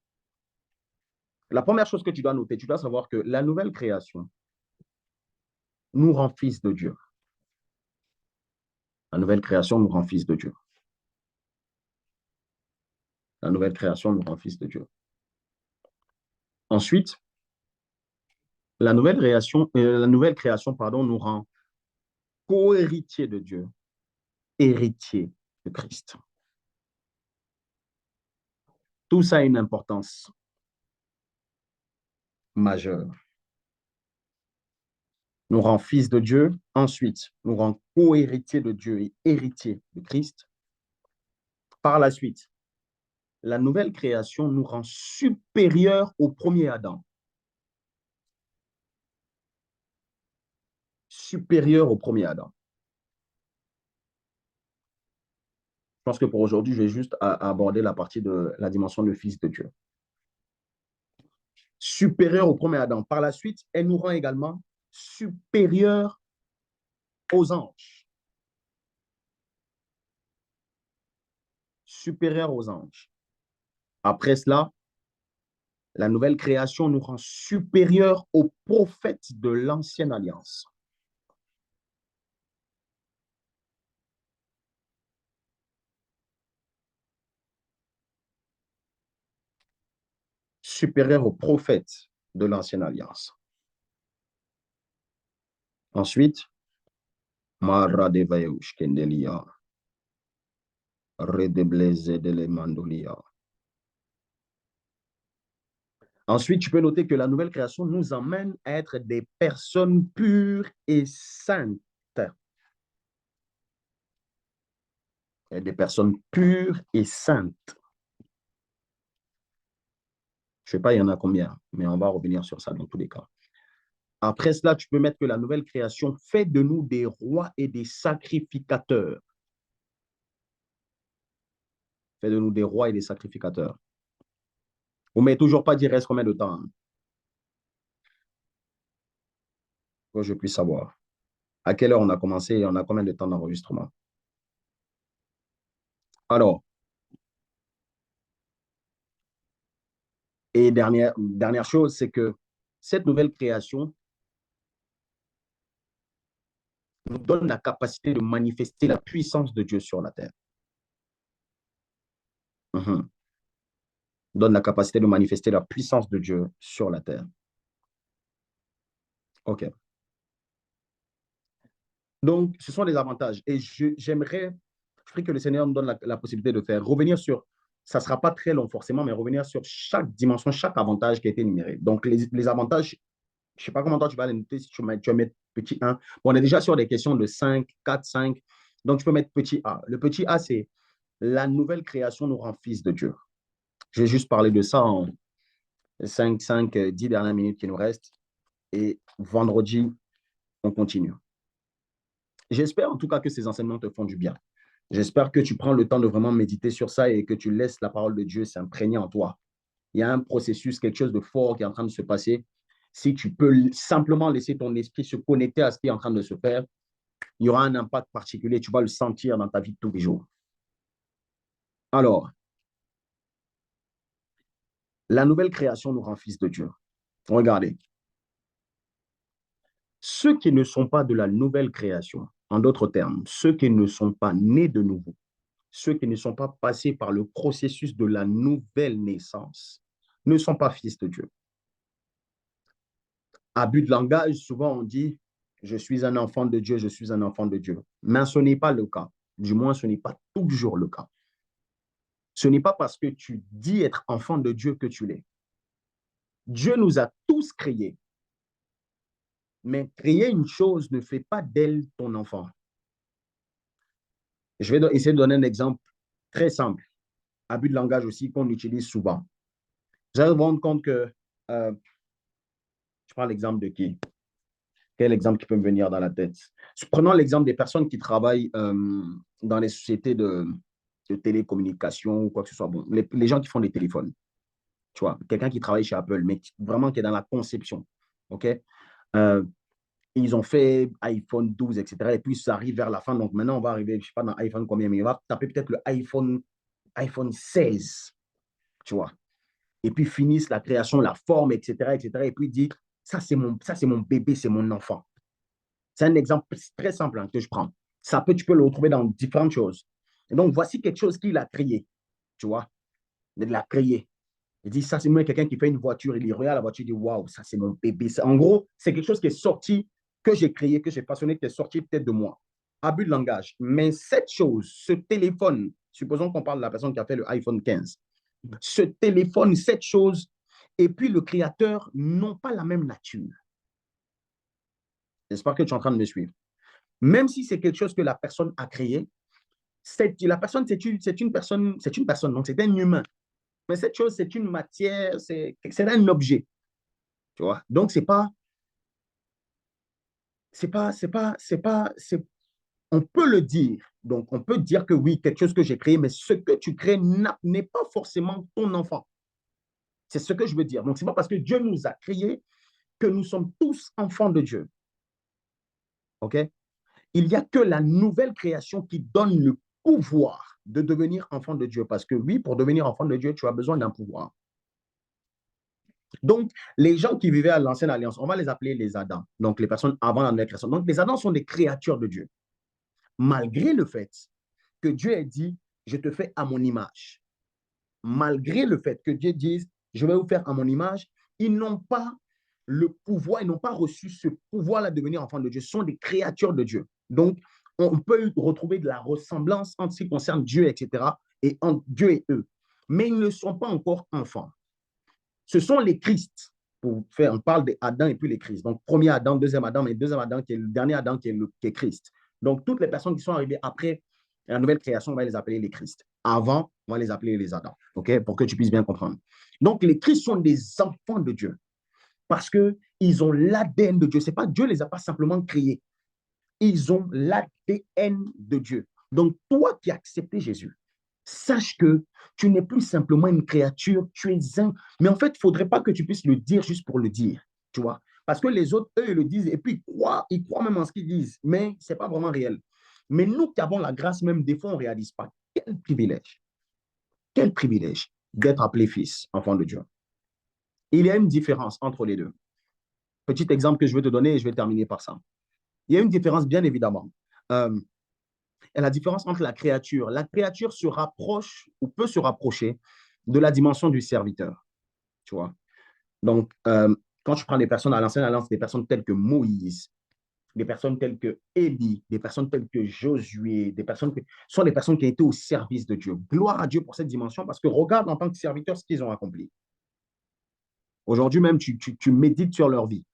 la première chose que tu dois noter, tu dois savoir que la nouvelle création nous rend fils de Dieu. La nouvelle création nous rend fils de Dieu. La nouvelle création nous rend fils de Dieu. Ensuite, la nouvelle création pardon, nous rend co-héritiers de Dieu, héritiers de Christ. Tout ça a une importance majeure. Nous rend fils de Dieu, ensuite, nous rend co-héritiers de Dieu et héritiers de Christ. Par la suite, la nouvelle création nous rend supérieurs au premier Adam. Supérieurs au premier Adam. Je pense que pour aujourd'hui, je vais juste aborder la partie de la dimension de fils de Dieu. Supérieur au premier Adam. Par la suite, elle nous rend également supérieurs aux anges. Supérieurs aux anges. Après cela, la nouvelle création nous rend supérieurs aux prophètes de l'ancienne alliance. Supérieurs aux prophètes de l'ancienne alliance. Ensuite, Mara de Vayush Kendelia, Redebleze de Lemandolia. Ensuite, tu peux noter que la nouvelle création nous emmène à être des personnes pures et saintes. Des personnes pures et saintes. Je ne sais pas, il y en a combien, mais on va revenir sur ça dans tous les cas. Après cela, tu peux mettre que la nouvelle création fait de nous des rois et des sacrificateurs. Fait de nous des rois et des sacrificateurs. Vous ne m'avez toujours pas dit reste combien de temps, hein, pour que je puisse savoir. À quelle heure on a commencé et on a combien de temps d'enregistrement. Alors, et dernière chose, c'est que cette nouvelle création nous donne la capacité de manifester la puissance de Dieu sur la terre. Donne la capacité de manifester la puissance de Dieu sur la terre. OK. Donc, ce sont les avantages. Et j'aimerais, je prie que le Seigneur nous donne la possibilité de faire revenir sur, ça ne sera pas très long forcément, mais revenir sur chaque dimension, chaque avantage qui a été énuméré. Donc, les avantages, je ne sais pas comment toi tu vas les noter, si tu vas mettre petit 1. Bon, on est déjà sur des questions de 5, 4, 5. Donc, tu peux mettre petit a. Le petit a, c'est la nouvelle création nous rend fils de Dieu. Je vais juste parler de ça en 10 dernières minutes qui nous restent. Et vendredi, on continue. J'espère en tout cas que ces enseignements te font du bien. J'espère que tu prends le temps de vraiment méditer sur ça et que tu laisses la parole de Dieu s'imprégner en toi. Il y a un processus, quelque chose de fort qui est en train de se passer. Si tu peux simplement laisser ton esprit se connecter à ce qui est en train de se faire, il y aura un impact particulier. Tu vas le sentir dans ta vie de tous les jours. Alors, la nouvelle création nous rend fils de Dieu. Regardez. Ceux qui ne sont pas de la nouvelle création, en d'autres termes, ceux qui ne sont pas nés de nouveau, ceux qui ne sont pas passés par le processus de la nouvelle naissance, ne sont pas fils de Dieu. Abus de langage, souvent on dit, je suis un enfant de Dieu, je suis un enfant de Dieu. Mais ce n'est pas le cas. Du moins, ce n'est pas toujours le cas. Ce n'est pas parce que tu dis être enfant de Dieu que tu l'es. Dieu nous a tous créés. Mais créer une chose ne fait pas d'elle ton enfant. Je vais essayer de donner un exemple très simple. Abus de langage aussi qu'on utilise souvent. Vous allez vous rendre compte que, je prends l'exemple de qui? Quel exemple qui peut me venir dans la tête? Prenons l'exemple des personnes qui travaillent dans les sociétés de télécommunications ou quoi que ce soit. Bon, les gens qui font des téléphones, tu vois, quelqu'un qui travaille chez Apple, mais vraiment qui est dans la conception. OK? Euh, Ils ont fait iPhone 12, etc. Et puis, ça arrive vers la fin. Donc, maintenant, on va arriver, je ne sais pas dans iPhone combien, mais on va taper peut-être le iPhone 16, tu vois. Et puis, finissent la création, la forme, etc., etc. Et puis, dit, ça, c'est mon bébé, c'est mon enfant. C'est un exemple très simple hein, que je prends. Tu peux le retrouver dans différentes choses. Et donc, voici quelque chose qu'il a créé, tu vois. Il l'a créé. Il dit, ça, c'est moi, quelqu'un qui fait une voiture, il regarde la voiture, il dit, waouh, ça, c'est mon bébé. En gros, c'est quelque chose qui est sorti, que j'ai créé, que j'ai passionné, qui est sorti peut-être de moi. Abus de langage. Mais cette chose, ce téléphone, supposons qu'on parle de la personne qui a fait le iPhone 15, ce téléphone, cette chose, et puis le créateur n'ont pas la même nature. J'espère que tu es en train de me suivre. Même si c'est quelque chose que la personne a créé, la personne, c'est une personne, donc c'est un humain. Mais cette chose, c'est une matière, c'est un objet. Tu vois? Donc, on peut le dire. Donc, on peut dire que oui, quelque chose que j'ai créé, mais ce que tu crées n'est pas forcément ton enfant. C'est ce que je veux dire. Donc, c'est pas parce que Dieu nous a créés que nous sommes tous enfants de Dieu. OK? Il n'y a que la nouvelle création qui donne le pouvoir de devenir enfant de Dieu. Parce que oui, pour devenir enfant de Dieu, tu as besoin d'un pouvoir. Donc, les gens qui vivaient à l'ancienne alliance, on va les appeler les Adams. Donc, les personnes avant la nouvelle création. Donc, les Adams sont des créatures de Dieu. Malgré le fait que Dieu ait dit, je te fais à mon image. Malgré le fait que Dieu dise, je vais vous faire à mon image, ils n'ont pas le pouvoir, ils n'ont pas reçu ce pouvoir-là de devenir enfants de Dieu. Ce sont des créatures de Dieu. Donc, on peut retrouver de la ressemblance en ce qui concerne Dieu, etc., et entre Dieu et eux. Mais ils ne sont pas encore enfants. Ce sont les Christ. On parle d'Adam et puis les Christ. Donc, premier Adam, deuxième Adam, et deuxième Adam qui est le dernier Adam qui est Christ. Donc, toutes les personnes qui sont arrivées après la nouvelle création, on va les appeler les Christ. Avant, on va les appeler les Adams. OK? Pour que tu puisses bien comprendre. Donc, les Christ sont des enfants de Dieu parce qu'ils ont l'ADN de Dieu. C'est pas Dieu les a pas simplement créés. Ils ont l'ADN de Dieu. Donc, toi qui as accepté Jésus, sache que tu n'es plus simplement une créature, tu es un. Mais en fait, il ne faudrait pas que tu puisses le dire juste pour le dire, tu vois. Parce que les autres, eux, ils le disent et puis ils croient même en ce qu'ils disent, mais ce n'est pas vraiment réel. Mais nous qui avons la grâce, même des fois, on ne réalise pas. Quel privilège d'être appelé fils, enfant de Dieu. Il y a une différence entre les deux. Petit exemple que je vais te donner et je vais terminer par ça. Il y a une différence, bien évidemment. Euh, et la différence entre la créature. La créature se rapproche ou peut se rapprocher de la dimension du serviteur, tu vois. Donc, quand tu prends des personnes à l'ancienne alliance, des personnes telles que Moïse, des personnes telles que Élie, des personnes telles que Josué, sont des personnes qui ont été au service de Dieu. Gloire à Dieu pour cette dimension parce que regarde en tant que serviteur ce qu'ils ont accompli. Aujourd'hui même, tu médites sur leur vie.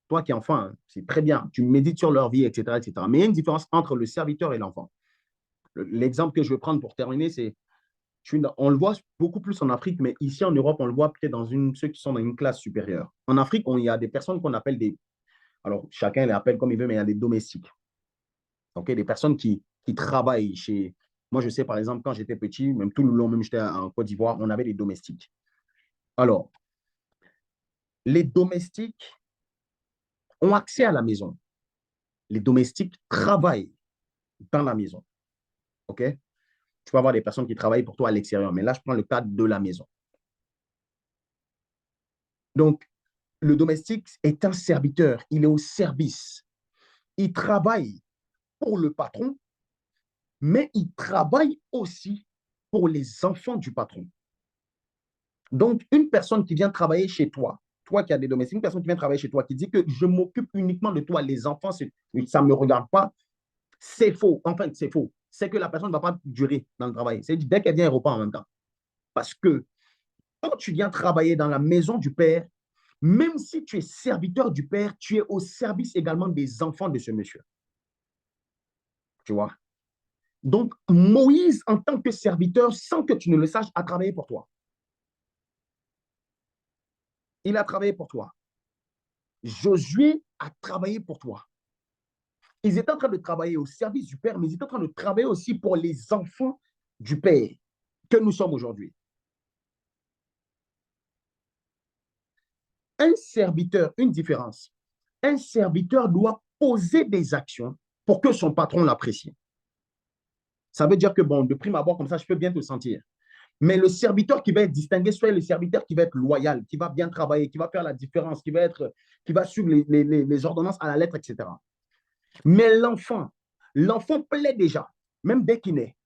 Toi qui es enfant, hein, c'est très bien, tu médites sur leur vie, etc., etc. Mais il y a une différence entre le serviteur et l'enfant. L'exemple que je vais prendre pour terminer, c'est on le voit beaucoup plus en Afrique, mais ici en Europe, on le voit peut-être ceux qui sont dans une classe supérieure. En Afrique, il y a des personnes qu'on appelle des. Alors, chacun les appelle comme il veut, mais il y a des domestiques. OK? Des personnes qui travaillent chez. Moi, je sais, par exemple, quand j'étais petit, même tout le long, même j'étais en Côte d'Ivoire, on avait des domestiques. Alors, les domestiques ont accès à la maison. Les domestiques travaillent dans la maison. OK? Tu peux avoir des personnes qui travaillent pour toi à l'extérieur, mais là, je prends le cadre de la maison. Donc, le domestique est un serviteur, il est au service. Il travaille pour le patron, mais il travaille aussi pour les enfants du patron. Donc, une personne qui vient travailler chez toi, toi qui as des domestiques, une personne qui vient travailler chez toi, qui dit que je m'occupe uniquement de toi, les enfants, ça ne me regarde pas, c'est faux. Enfin, c'est faux. C'est que la personne ne va pas durer dans le travail. C'est dès qu'elle vient, elle repart en même temps. Parce que quand tu viens travailler dans la maison du Père, même si tu es serviteur du Père, tu es au service également des enfants de ce monsieur. Tu vois? Donc, Moïse, en tant que serviteur, sans que tu ne le saches, a travaillé pour toi. Il a travaillé pour toi. Josué a travaillé pour toi. Ils étaient en train de travailler au service du Père, mais ils étaient en train de travailler aussi pour les enfants du Père que nous sommes aujourd'hui. Un serviteur, une différence. Un serviteur doit poser des actions pour que son patron l'apprécie. Ça veut dire que, bon, de prime abord, comme ça, je peux bien te sentir. Mais le serviteur qui va être distingué, soit le serviteur qui va être loyal, qui va bien travailler, qui va faire la différence, qui va suivre les ordonnances à la lettre, etc. Mais l'enfant plaît déjà, même dès qu'il naît.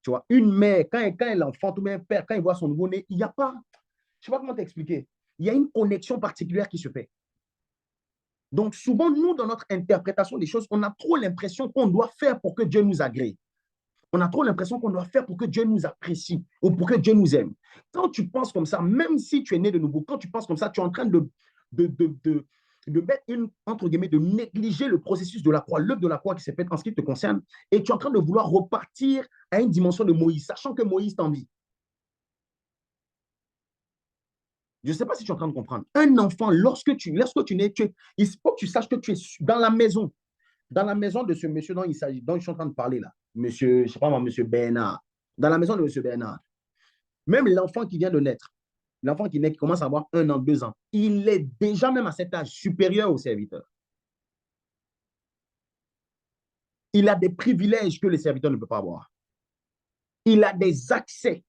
Tu vois, une mère, quand elle enfante, ou même un père, quand il voit son nouveau-né, il n'y a pas, je ne sais pas comment t'expliquer, il y a une connexion particulière qui se fait. Donc, souvent, nous, dans notre interprétation des choses, on a trop l'impression qu'on doit faire pour que Dieu nous agrée. On a trop l'impression qu'on doit faire pour que Dieu nous apprécie ou pour que Dieu nous aime. Quand tu penses comme ça, même si tu es né de nouveau, quand tu penses comme ça, tu es en train de mettre entre guillemets, de négliger le processus de la croix, l'œuvre de la croix qui s'est faite en ce qui te concerne, et tu es en train de vouloir repartir à une dimension de Moïse, sachant que Moïse t'envie. Je ne sais pas si tu es en train de comprendre. Un enfant, lorsque tu nais, il faut que tu saches que tu es dans la maison de ce monsieur dont je suis en train de parler là, monsieur, je ne sais pas moi, monsieur Bernard, dans la maison de monsieur Bernard, même l'enfant qui vient de naître, l'enfant qui naît, qui commence à avoir 1 an, 2 ans, il est déjà même à cet âge supérieur au serviteur. Il a des privilèges que les serviteurs ne peuvent pas avoir. Il a des accès.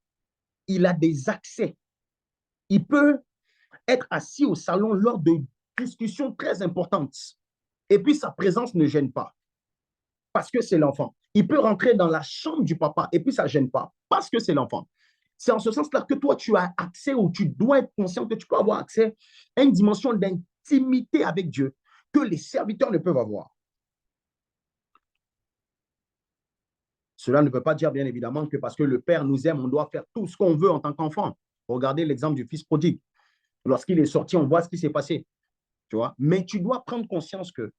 Il a des accès. Il peut être assis au salon lors de discussions très importantes. Et puis sa présence ne gêne pas parce que c'est l'enfant. Il peut rentrer dans la chambre du papa et puis ça ne gêne pas parce que c'est l'enfant. C'est en ce sens-là que toi, tu as accès ou tu dois être conscient que tu peux avoir accès à une dimension d'intimité avec Dieu que les serviteurs ne peuvent avoir. Cela ne veut pas dire, bien évidemment, que parce que le Père nous aime, on doit faire tout ce qu'on veut en tant qu'enfant. Regardez l'exemple du fils prodigue. Lorsqu'il est sorti, on voit ce qui s'est passé. Tu vois? Mais tu dois prendre conscience que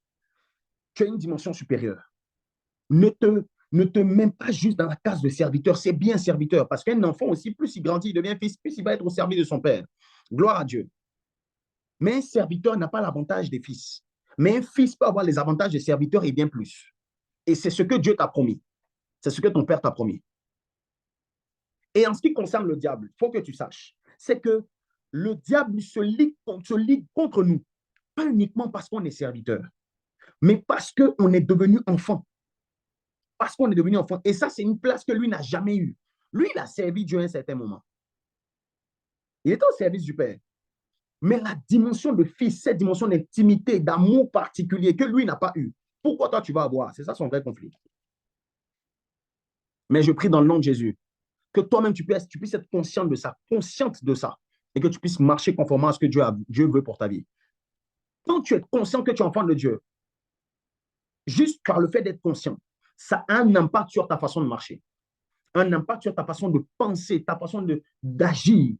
tu as une dimension supérieure. Ne te mets pas juste dans la case de serviteur. C'est bien serviteur, parce qu'un enfant aussi, plus il grandit, il devient fils, plus il va être au service de son père. Gloire à Dieu. Mais un serviteur n'a pas l'avantage des fils. Mais un fils peut avoir les avantages des serviteurs et bien plus. Et c'est ce que Dieu t'a promis. C'est ce que ton père t'a promis. Et en ce qui concerne le diable, il faut que tu saches, c'est que le diable se ligue contre nous, pas uniquement parce qu'on est serviteur, mais parce qu'on est devenu enfant. Parce qu'on est devenu enfant. Et ça, c'est une place que lui n'a jamais eue. Lui, il a servi Dieu à un certain moment. Il était au service du Père. Mais la dimension de fils, cette dimension d'intimité, d'amour particulier que lui n'a pas eu, pourquoi toi tu vas avoir? C'est ça son vrai conflit. Mais je prie dans le nom de Jésus que toi-même tu puisses être consciente de ça, et que tu puisses marcher conformément à ce que Dieu veut pour ta vie. Quand tu es conscient que tu es enfant de Dieu, juste par le fait d'être conscient, ça a un impact sur ta façon de marcher, un impact sur ta façon de penser, ta façon d'agir,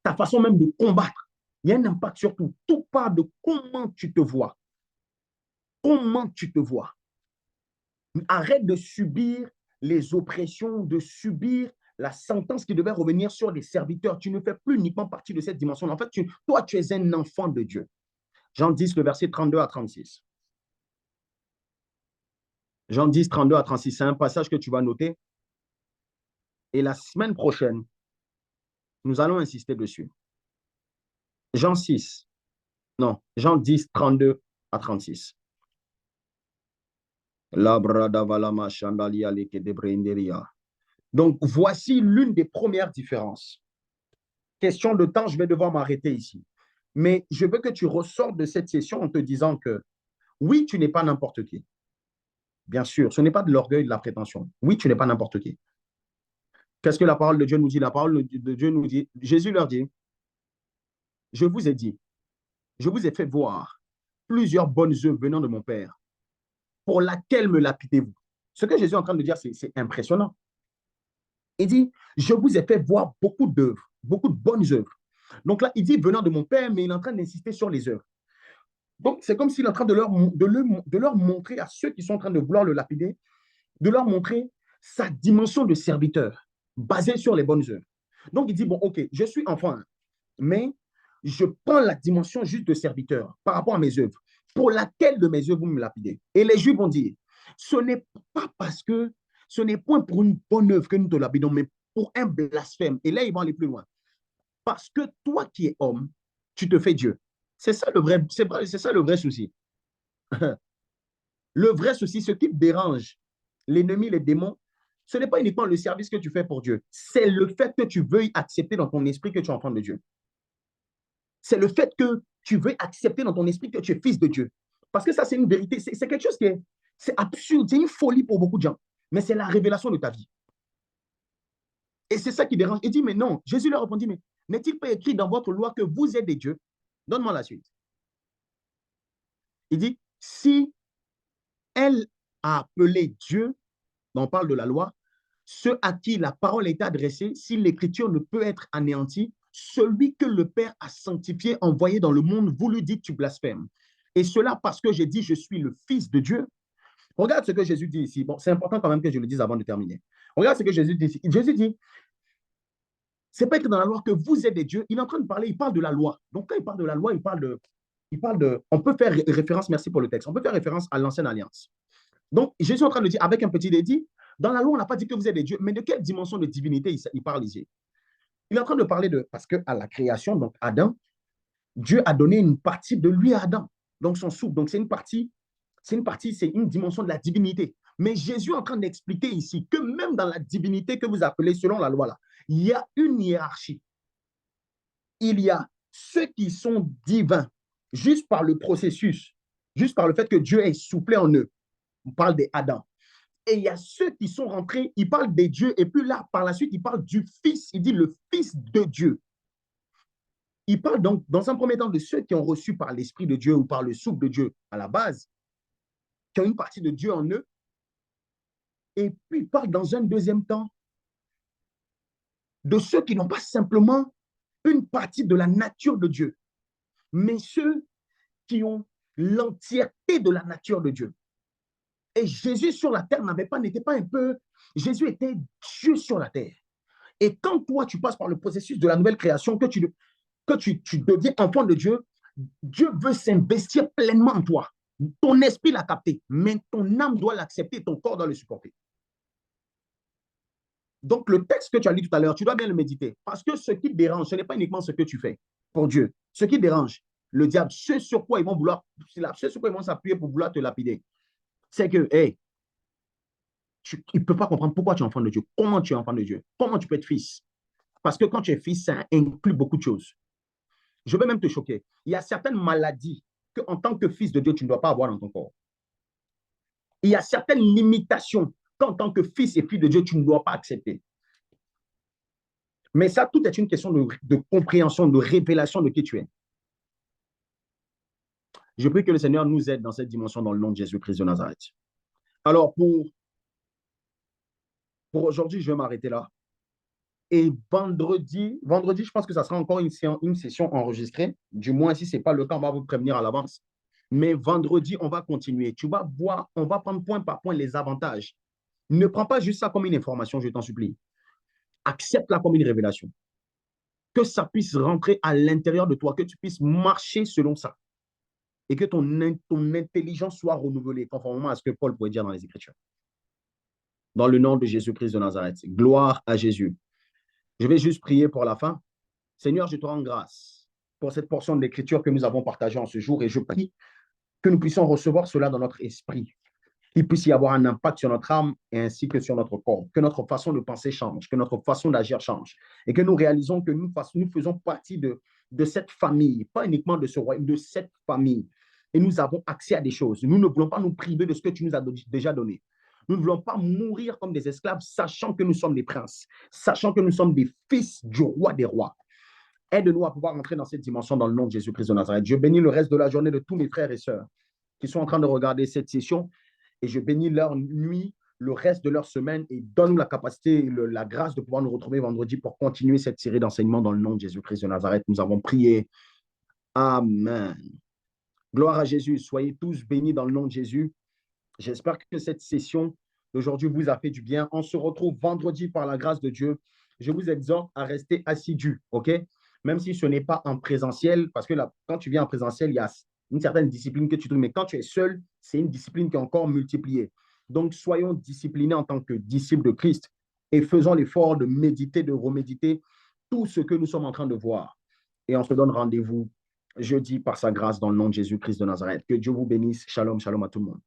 ta façon même de combattre. Il y a un impact sur tout. Tout part de comment tu te vois. Comment tu te vois. Arrête de subir les oppressions, de subir la sentence qui devait revenir sur les serviteurs. Tu ne fais plus uniquement partie de cette dimension. En fait, toi, tu es un enfant de Dieu. Jean 10, le verset 32 à 36. Jean 10, 32 à 36, c'est un passage que tu vas noter. Et la semaine prochaine, nous allons insister dessus. Jean 6, non, Jean 10, 32 à 36. Donc, voici l'une des premières différences. Question de temps, je vais devoir m'arrêter ici. Mais je veux que tu ressortes de cette session en te disant que oui, tu n'es pas n'importe qui. Bien sûr, ce n'est pas de l'orgueil, de la prétention. Oui, tu n'es pas n'importe qui. Qu'est-ce que la parole de Dieu nous dit? La parole de Dieu nous dit, Jésus leur dit, je vous ai dit, je vous ai fait voir plusieurs bonnes œuvres venant de mon Père. Pour laquelle me lapidez-vous? Ce que Jésus est en train de dire, c'est impressionnant. Il dit, je vous ai fait voir beaucoup d'œuvres, beaucoup de bonnes œuvres. Donc là, il dit venant de mon Père, mais il est en train d'insister sur les œuvres. Donc, c'est comme s'il est en train de leur montrer à ceux qui sont en train de vouloir le lapider, de leur montrer sa dimension de serviteur, basée sur les bonnes œuvres. Donc, il dit, bon, ok, je suis enfant, mais je prends la dimension juste de serviteur par rapport à mes œuvres. Pour laquelle de mes œuvres vous me lapidez? Et les Juifs vont dire, ce n'est pas parce que, ce n'est point pour une bonne œuvre que nous te lapidons, mais pour un blasphème. Et là, ils vont aller plus loin. Parce que toi qui es homme, tu te fais Dieu. C'est ça le vrai, c'est ça le vrai souci. Le vrai souci, ce qui dérange l'ennemi, les démons, ce n'est pas uniquement le service que tu fais pour Dieu, c'est le fait que tu veuilles accepter dans ton esprit que tu es enfant de Dieu. C'est le fait que tu veux accepter dans ton esprit que tu es fils de Dieu. Parce que ça, c'est une vérité. C'est quelque chose qui est absurde. C'est une folie pour beaucoup de gens. Mais c'est la révélation de ta vie. Et c'est ça qui dérange. Il dit, mais non. Jésus leur répondit, mais n'est-il pas écrit dans votre loi que vous êtes des dieux? Donne-moi la suite. Il dit, si elle a appelé Dieu, on parle de la loi, ceux à qui la parole est adressée, si l'écriture ne peut être anéantie, celui que le Père a sanctifié, envoyé dans le monde, vous lui dites, tu blasphèmes. Et cela parce que j'ai dit, je suis le Fils de Dieu. Regarde ce que Jésus dit ici. Bon, c'est important quand même que je le dise avant de terminer. Regarde ce que Jésus dit ici. Jésus dit, c'est pas écrit dans la loi que vous êtes des dieux. Il est en train de parler, il parle de la loi. Donc quand il parle de la loi, il parle de, on peut faire référence, merci pour le texte, on peut faire référence à l'ancienne alliance. Donc Jésus est en train de dire, avec un petit dédit, dans la loi, on n'a pas dit que vous êtes des dieux, mais de quelle dimension de divinité il parle ici? Il est en train de parler de, parce qu'à la création, donc Adam, Dieu a donné une partie de lui à Adam, donc son souffle. Donc c'est une dimension de la divinité. Mais Jésus est en train d'expliquer ici que même dans la divinité que vous appelez selon la loi là, il y a une hiérarchie. Il y a ceux qui sont divins, juste par le processus, juste par le fait que Dieu est soufflé en eux. On parle des Adam. Et il y a ceux qui sont rentrés, il parle des dieux, et puis là, par la suite, il parle du Fils, il dit le Fils de Dieu. Il parle donc, dans un premier temps, de ceux qui ont reçu par l'Esprit de Dieu ou par le souffle de Dieu à la base, qui ont une partie de Dieu en eux. Et puis, il parle dans un deuxième temps de ceux qui n'ont pas simplement une partie de la nature de Dieu, mais ceux qui ont l'entièreté de la nature de Dieu. Et Jésus sur la terre n'était pas un peu... Jésus était Dieu sur la terre. Et quand toi, tu passes par le processus de la nouvelle création, que tu deviens enfant de Dieu, Dieu veut s'investir pleinement en toi. Ton esprit l'a capté, mais ton âme doit l'accepter, ton corps doit le supporter. Donc, le texte que tu as lu tout à l'heure, tu dois bien le méditer. Parce que ce qui dérange, ce n'est pas uniquement ce que tu fais pour Dieu. Ce qui dérange, le diable, ce sur quoi ils vont vouloir, ce sur quoi ils vont s'appuyer pour vouloir te lapider, c'est que, hey, il ne peut pas comprendre pourquoi tu es enfant de Dieu, comment tu es enfant de Dieu, comment tu peux être fils. Parce que quand tu es fils, ça inclut beaucoup de choses. Je vais même te choquer. Il y a certaines maladies qu'en tant que fils de Dieu, tu ne dois pas avoir dans ton corps. Il y a certaines limitations qu'en tant que fils et fille de Dieu, tu ne dois pas accepter. Mais ça, tout est une question de compréhension, de révélation de qui tu es. Je prie que le Seigneur nous aide dans cette dimension dans le nom de Jésus-Christ de Nazareth. Alors, pour aujourd'hui, je vais m'arrêter là. Et vendredi, je pense que ça sera encore une session enregistrée. Du moins, si ce n'est pas le cas, on va vous prévenir à l'avance. Mais vendredi, on va continuer. Tu vas voir, on va prendre point par point les avantages. Ne prends pas juste ça comme une information, je t'en supplie. Accepte-la comme une révélation. Que ça puisse rentrer à l'intérieur de toi, que tu puisses marcher selon ça. Et que ton intelligence soit renouvelée, conformément à ce que Paul pourrait dire dans les Écritures. Dans le nom de Jésus-Christ de Nazareth. Gloire à Jésus. Je vais juste prier pour la fin. Seigneur, je te rends grâce pour cette portion d'écriture que nous avons partagée en ce jour et je prie que nous puissions recevoir cela dans notre esprit. Qu'il puisse y avoir un impact sur notre âme et ainsi que sur notre corps. Que notre façon de penser change, que notre façon d'agir change et que nous réalisons que nous faisons partie de cette famille, pas uniquement de ce royaume, de cette famille. Et nous avons accès à des choses. Nous ne voulons pas nous priver de ce que tu nous as déjà donné. Nous ne voulons pas mourir comme des esclaves, sachant que nous sommes des princes, sachant que nous sommes des fils du roi des rois. Aide-nous à pouvoir entrer dans cette dimension dans le nom de Jésus-Christ de Nazareth. Je bénis le reste de la journée de tous mes frères et sœurs qui sont en train de regarder cette session et je bénis leur nuit, le reste de leur semaine et donne-nous la capacité, la grâce de pouvoir nous retrouver vendredi pour continuer cette série d'enseignements dans le nom de Jésus-Christ de Nazareth. Nous avons prié. Amen. Gloire à Jésus. Soyez tous bénis dans le nom de Jésus. J'espère que cette session d'aujourd'hui vous a fait du bien. On se retrouve vendredi par la grâce de Dieu. Je vous exhorte à rester assidus, OK? Même si ce n'est pas en présentiel, parce que là, quand tu viens en présentiel, il y a une certaine discipline que tu trouves, mais quand tu es seul, c'est une discipline qui est encore multipliée. Donc, soyons disciplinés en tant que disciples de Christ et faisons l'effort de méditer, de reméditer tout ce que nous sommes en train de voir. Et on se donne rendez-vous jeudi par sa grâce dans le nom de Jésus-Christ de Nazareth. Que Dieu vous bénisse. Shalom, shalom à tout le monde.